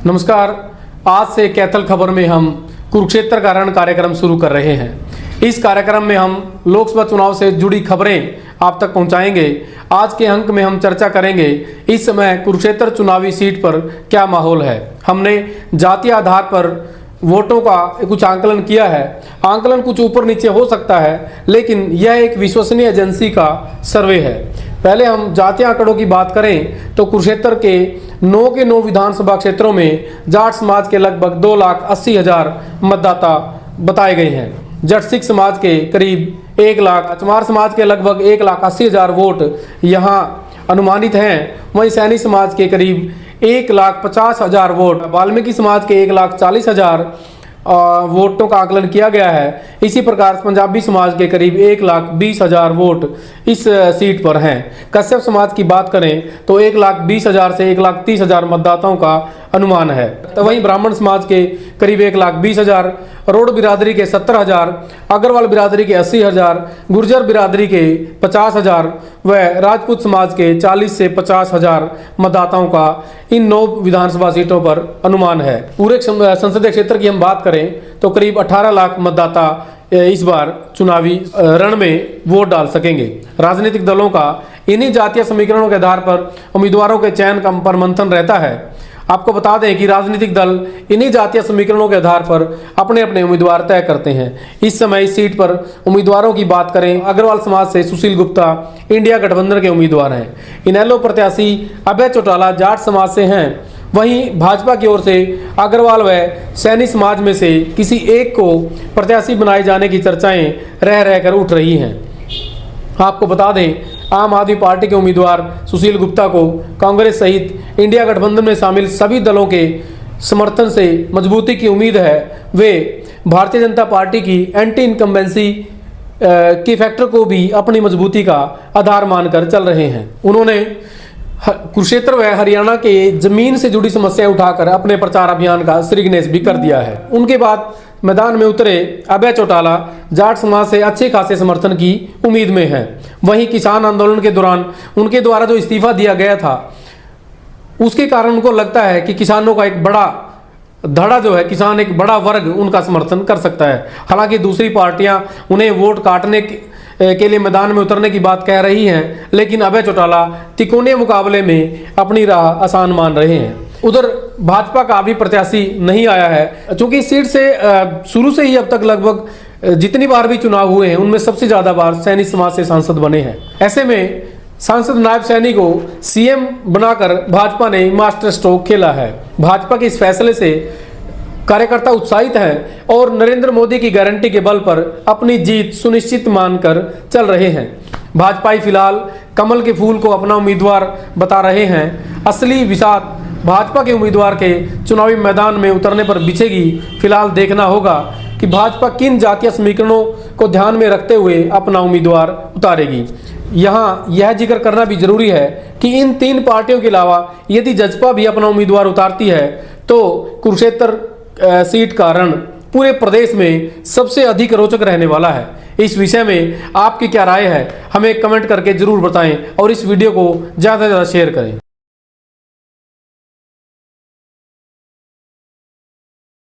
नमस्कार। आज से कैथल खबर में हम कुरुक्षेत्र का रण कार्यक्रम शुरू कर रहे हैं। इस कार्यक्रम में हम लोकसभा चुनाव से जुड़ी खबरें आप तक पहुंचाएंगे। आज के अंक में हम चर्चा करेंगे इस समय कुरुक्षेत्र चुनावी सीट पर क्या माहौल है। हमने जातीय आधार पर वोटों का कुछ आंकलन किया है। आंकलन कुछ ऊपर नीचे हो सकता है, लेकिन यह एक विश्वसनीय एजेंसी का सर्वे है। पहले हम जातीय आंकड़ों की बात करें तो कुरुक्षेत्र के 9 के 9 विधानसभा क्षेत्रों में जाट समाज के लगभग 2,80,000 मतदाता बताए गए हैं। जट सिख समाज के करीब 1 लाख, चमार समाज के लगभग 1,80,000 वोट यहाँ अनुमानित हैं। वहीं सैनी समाज के करीब 1,50,000 वोट, वाल्मीकि समाज के 1,40,000 वोटों का आकलन किया गया है। इसी प्रकार पंजाबी समाज के करीब 1,20,000 वोट इस सीट पर हैं। कश्यप समाज की बात करें तो 1,20,000 से 1,30,000 मतदाताओं का अनुमान है। तो वहीं ब्राह्मण समाज के करीब 1,20,000, रोड बिरादरी के 70,000, अग्रवाल बिरादरी के 80,000, गुर्जर बिरादरी के 50,000 व राजपूत समाज के 40 से 50,000 मतदाताओं का इन 9 विधानसभा सीटों पर अनुमान है। पूरे संसदीय क्षेत्र की हम बात करें तो करीब 18 लाख मतदाता इस बार चुनावी रण में वोट डाल सकेंगे। राजनीतिक दलों का इन्हीं जातीय समीकरणों के आधार पर उम्मीदवारों के चयन पर मंथन रहता है। आपको बता दें कि राजनीतिक दल इन्हीं जातीय समीकरणों के आधार पर अपने अपने उम्मीदवार तय करते हैं। इस समय इस सीट पर उम्मीदवारों की बात करें, अग्रवाल समाज से सुशील गुप्ता इंडिया गठबंधन के उम्मीदवार हैं। इनेलो प्रत्याशी अभय चौटाला जाट समाज से हैं। वहीं भाजपा की ओर से अग्रवाल व सैनी समाज में से किसी एक को प्रत्याशी बनाए जाने की चर्चाएं रह रहकर उठ रही हैं। आपको बता दें, आम आदमी पार्टी के उम्मीदवार सुशील गुप्ता को कांग्रेस सहित इंडिया गठबंधन में शामिल सभी दलों के समर्थन से मजबूती की उम्मीद है। वे भारतीय जनता पार्टी की एंटी इनकम्बेंसी के फैक्टर को भी अपनी मजबूती का आधार मानकर चल रहे हैं। उन्होंने कुरुक्षेत्र व हरियाणा के जमीन से जुड़ी समस्याएं उठाकर अपने प्रचार अभियान का श्रीगणेश भी कर दिया है। उनके बाद मैदान में उतरे अभय चौटाला जाट समाज से अच्छे खासे समर्थन की उम्मीद में है। वहीं किसान आंदोलन के दौरान उनके द्वारा जो इस्तीफा दिया गया था, उसके कारण उनको लगता है कि किसानों का एक बड़ा धड़ा जो है, किसान एक बड़ा वर्ग उनका समर्थन कर सकता है। हालांकि दूसरी पार्टियां उन्हें वोट काटने के लिए मैदान में उतरने की बात कह रही हैं, लेकिन अभय चौटाला तिकोने मुकाबले में अपनी राह आसान मान रहे हैं। उधर भाजपा का अभी प्रत्याशी नहीं आया है, क्योंकि इस सीट से शुरू से ही अब तक लगभग जितनी बार भी चुनाव हुए हैं उनमें सबसे ज्यादा बार सैनी समाज से सांसद बने हैं। ऐसे में सांसद नायब सैनी को सीएम बनाकर भाजपा ने मास्टर स्ट्रोक खेला है। भाजपा के इस फैसले से कार्यकर्ता उत्साहित हैं और नरेंद्र मोदी की गारंटी के बल पर अपनी जीत सुनिश्चित मानकर चल रहे हैं। भाजपाई फिलहाल कमल के फूल को अपना उम्मीदवार बता रहे हैं। असली विषाद भाजपा के उम्मीदवार के चुनावी मैदान में उतरने पर बिछेगी। फिलहाल देखना होगा कि भाजपा किन जातीय समीकरणों को ध्यान में रखते हुए अपना उम्मीदवार उतारेगी। यहाँ यह जिक्र करना भी जरूरी है कि इन 3 पार्टियों के अलावा यदि जजपा भी अपना उम्मीदवार उतारती है तो कुरुक्षेत्र सीट का रण पूरे प्रदेश में सबसे अधिक रोचक रहने वाला है। इस विषय में आपकी क्या राय है, हमें कमेंट करके जरूर बताएं और इस वीडियो को ज़्यादा से ज़्यादा शेयर करें।